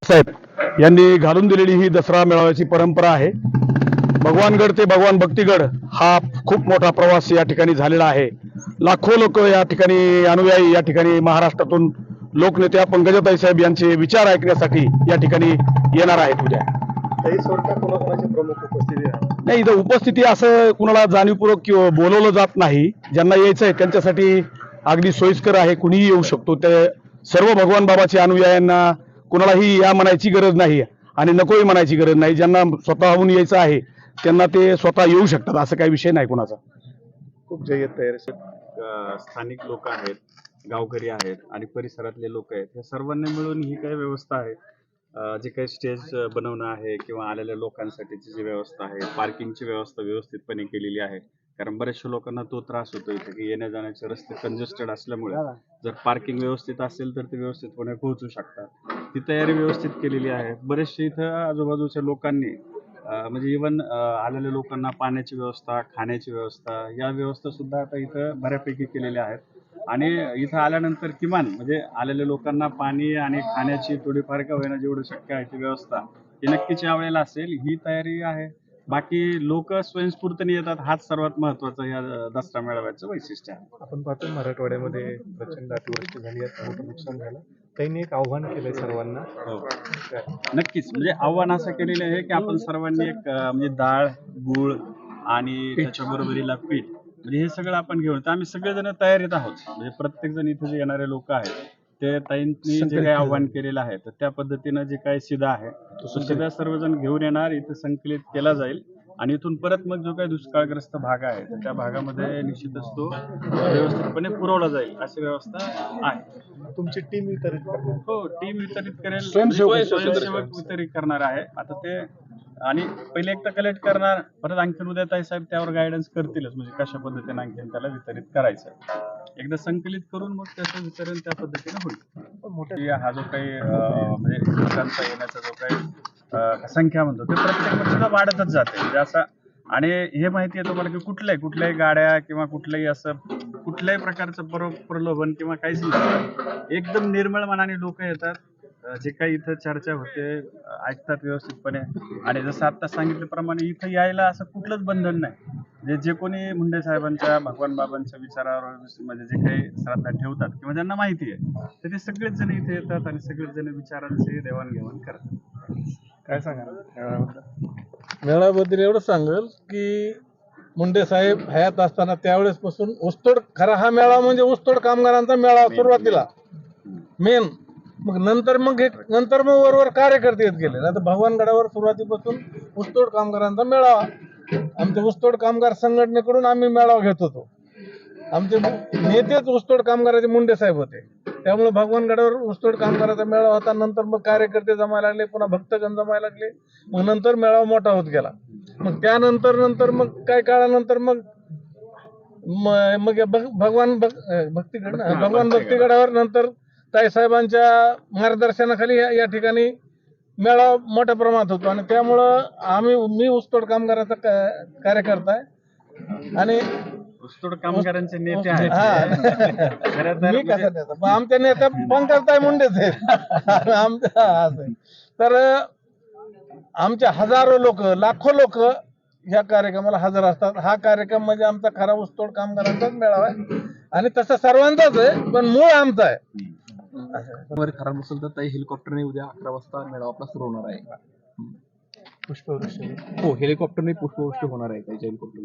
साहेब यांनी घालून दिलेली ही दसरा मेळाव्याची परंपरा आहे. भगवानगड ते भगवान भक्तिगड हा खूप मोठा प्रवास या ठिकाणी झालेला आहे. लाखो लोक या ठिकाणी अनुयायी या ठिकाणी महाराष्ट्रातून लोकनेत्या पंकजाताई साहेब यांचे विचार ऐकण्यासाठी या ठिकाणी येणार आहेत उद्या. नाही, इथं उपस्थिती असं कुणाला जाणीवपूर्वक किंवा बोलवलं जात नाही. ज्यांना यायचं आहे त्यांच्यासाठी अगदी सोयीस्कर आहे, कुणीही येऊ शकतो. ते सर्व भगवान बाबाच्या अनुयायांना कुणालाही या म्हणायची गरज नाही आणि नकोही म्हणायची गरज नाही. ज्यांना स्वतःहून यायचं आहे त्यांना ते स्वतः येऊ शकतात, असं काही विषय नाही कुणाचा. खूप जय्यत तयारी. स्थानिक लोक आहेत, गावकरी आहेत आणि परिसरातले लोक आहेत, या सर्वांनी मिळून ही काही व्यवस्था आहे. जे काही स्टेज बनवणं आहे किंवा आलेल्या लोकांसाठीची जी व्यवस्था आहे, पार्किंगची व्यवस्था व्यवस्थितपणे केलेली आहे. कारण बऱ्याचशा लोकांना तो त्रास होतो इथे की येण्या जाण्याचे रस्ते कंजेस्टेड असल्यामुळे जर पार्किंग व्यवस्थित असेल तर ते व्यवस्थितपणे पोहोचू शकतात. ती तयारी व्यवस्थित केलेली आहे. बरेचसे इथं आजूबाजूच्या लोकांनी म्हणजे इव्हन आलेल्या लोकांना पाण्याची व्यवस्था, खाण्याची व्यवस्था, या व्यवस्था सुद्धा आता इथं बऱ्यापैकी केलेल्या आहेत. आणि इथं आल्यानंतर किमान म्हणजे आलेल्या लोकांना पाणी आणि खाण्याची थोडीफार का होईना जेवढं शक्य आहे ती व्यवस्था ही नक्कीच यावेळेला असेल, ही तयारी आहे. बाकी लोक स्वयंस्फूर्तीने येतात, हाच सर्वात महत्वाचा या दसरा मेळाव्याचं वैशिष्ट्य आहे. आपण पाहतो मराठवाड्यामध्ये प्रचंड अतिवृष्टी झाली आहे, मोठं नुकसान झालं. त्यांनी एक आव्हान केलंय सर्वांना. हो, नक्कीच. म्हणजे आव्हान असं केलेलं आहे की आपण सर्वांनी एक म्हणजे डाळ, गूळ आणि त्याच्याबरोबरीला पीठ, म्हणजे हे सगळं आपण घेऊन तर आम्ही सगळेजण तयारीत आहोत. म्हणजे प्रत्येक जण इथे जे येणारे लोक आहेत ते ताईंनी जे काही आव्हान केलेलं आहे तर त्या पद्धतीनं जे काही शिदा आहे तो शिदा सर्वजण घेऊन येणार, इथे संकलित केला जाईल आणि इथून परत मग जो काही दुष्काळग्रस्त भाग आहे तर त्या भागामध्ये निश्चितच तो व्यवस्थितपणे पुरवला जाईल अशी व्यवस्था आहे. तुमची टीम वितरित करणार? हो, टीम वितरित करेल, स्वयंसेवक वितरित करणार आहे. आता ते आणि पहिले एक तर कलेक्ट करणार, परत आणखीन उद्या ताई साहेब त्यावर गायडन्स करतीलच, म्हणजे कशा पद्धतीने आणखीन त्याला वितरित करायचं. एकदा संकलित करून मग त्याचं वितरण त्या पद्धतीने होईल. हा जो काही म्हणजे लोकांचा येण्याचा जो काही संख्या म्हणतो ते प्रत्येक वर्षीला वाढतच जाते. म्हणजे असं, आणि हे माहिती आहे तुम्हाला की कुठल्याही गाड्या किंवा कुठल्याही असं कुठल्याही प्रकारचं प्रलोभन किंवा काहीच नसतं. एकदम निर्मळ मनाने लोक येतात, जे काही इथं चर्चा होते ऐकतात व्यवस्थितपणे. आणि जसं आता सांगितल्याप्रमाणे इथं यायला असं कुठलंच बंधन नाही. जे कोणी मुंडे साहेबांच्या, भगवान बाबांच्या विचारावर म्हणजे जे काही श्रद्धा ठेवतात किंवा ज्यांना माहिती आहे तर ते सगळेच जण इथे येतात आणि सगळेच जण विचारांचे देवाणघेवाण करतात. काय सांगा मेळाव्याबद्दल? एवढं सांगेल की मुंडे साहेब हयात असताना त्यावेळेसपासून ऊसतोड, खरा हा मेळावा म्हणजे ऊसतोड कामगारांचा मेळावा सुरुवातीला मेन. मग नंतर वरवर कार्यकर्ते येत गेले. आता भगवानगडावर सुरुवातीपासून ऊसतोड कामगारांचा मेळावा, आमच्या ऊसतोड कामगार संघटनेकडून आम्ही मेळावा घेत होतो. आमचे नेतेच ऊसतोड कामगाराचे मुंडे साहेब होते, त्यामुळे भगवानगडावर ऊसतोड कामगाराचा मेळावा होता. नंतर मग कार्यकर्ते जमायला लागले, पुन्हा भक्तगण जमायला लागले, मग नंतर मेळावा मोठा होत गेला. मग त्यानंतर मग काही काळानंतर मग भगवान भक्तिगडावर नंतर ताईसाहेबांच्या मार्गदर्शनाखाली या ठिकाणी मेळावा मोठ्या प्रमाणात होतो. आणि त्यामुळं मी ऊसतोड कामगाराचा कार्यकर्ता आहे आणि ऊसतोड कामगारांचे नेते आहेत. मी कसा नेता? आमच्या नेत्या पंकजताई मुंडेच आहेत. तर आमचे हजारो लोक, लाखो लोक ह्या कार्यक्रमाला हजर असतात. हा कार्यक्रम म्हणजे आमचा खरा ऊसतोड कामगारांचाच मेळावा आहे आणि तसं सर्वांचाच आहे, पण मूळ आमचा आहे. खराब नसेल तर ताई हेलिकॉप्टरने उद्या 11 वाजता मेळावा आपला सुरू होणार आहे. पुष्पवृष्टी? हो, हेलिकॉप्टरने पुष्पवृष्टी होणार आहे. त्याच्या हेलिकॉप्टर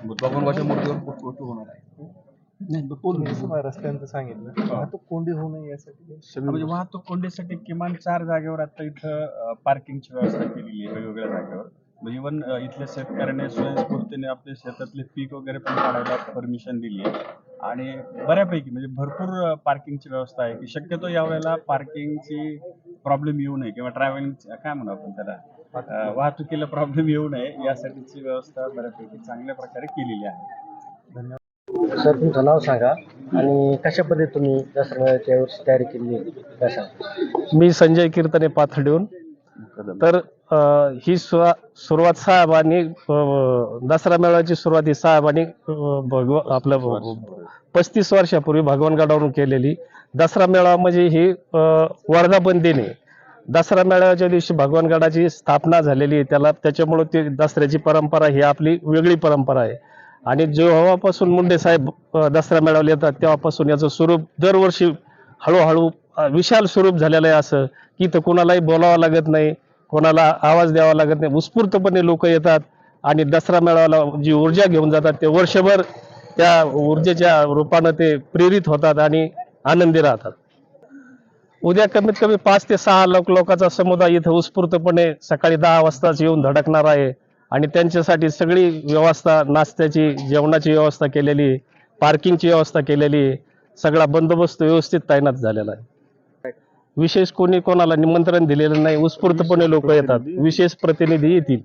भगवानबाबाच्या मूर्तीवर पुष्पवृष्टी होणार आहे. रस्त्यांचं सांगितलं, वाहतूक कोंडी होऊ नये यासाठी म्हणजे वाहतूक कोंडीसाठी किमान 4 जागेवर आता इथं पार्किंगची व्यवस्था केलेली आहे वेगवेगळ्या जागेवर. इव्हन इथल्या शेतकऱ्याने स्वयंस्फूर्तीने आपले शेतातले पीक वगैरे पण काढायला परमिशन दिली आहे. आणि बऱ्यापैकी म्हणजे भरपूर पार्किंगची व्यवस्था आहे की शक्यतो यावेळेला पार्किंगची प्रॉब्लेम येऊ नये किंवा ट्रॅव्हलिंग काय म्हणू आपण त्याला, वाहतुकीला प्रॉब्लेम येऊ नये यासाठीची व्यवस्था बऱ्यापैकी चांगल्या प्रकारे केलेली आहे. धन्यवाद. सर, तुमचं नाव सांगा आणि कशा पद्धतीने तुम्ही दसऱ्याच्या वर्षी तयारी केली कशा? मी संजय कीर्तने पाथर्डीहून. तर ही सुरुवात साहेबांनी दसरा मेळाव्याची सुरुवात ही साहेबांनी आपलं 35 वर्षापूर्वी भगवानगडावरून केलेली. दसरा मेळावा म्हणजे ही वर्धापन दिने. दसरा मेळाव्याच्या दिवशी भगवानगडाची स्थापना झालेली आहे, त्याच्यामुळे ती दसऱ्याची परंपरा ही आपली वेगळी परंपरा आहे. आणि जेव्हापासून मुंडे साहेब दसरा मेळाव्याला येतात तेव्हापासून याचं स्वरूप दरवर्षी हळूहळू विशाल स्वरूप झालेलं आहे, असं की इथं कोणालाही बोलावं लागत नाही, कोणाला आवाज द्यावा लागत नाही. उत्स्फूर्तपणे लोक येतात आणि दसरा मेळाव्याला जी ऊर्जा घेऊन जातात ते वर्षभर त्या ऊर्जेच्या रूपानं ते प्रेरित होतात आणि आनंदी राहतात. उद्या कमीत कमी 5 ते 6 लोकांचा समुदाय इथं उत्स्फूर्तपणे सकाळी 10 वाजताच येऊन धडकणार आहे आणि त्यांच्यासाठी सगळी व्यवस्था, नाश्त्याची, जेवणाची व्यवस्था केलेली, पार्किंगची व्यवस्था केलेली, सगळा बंदोबस्त व्यवस्थित तैनात झालेला आहे. विशेष कोणाला निमंत्रण दिलेलं नाही, उत्स्फूर्तपणे लोक येतात, विशेष प्रतिनिधी येतील.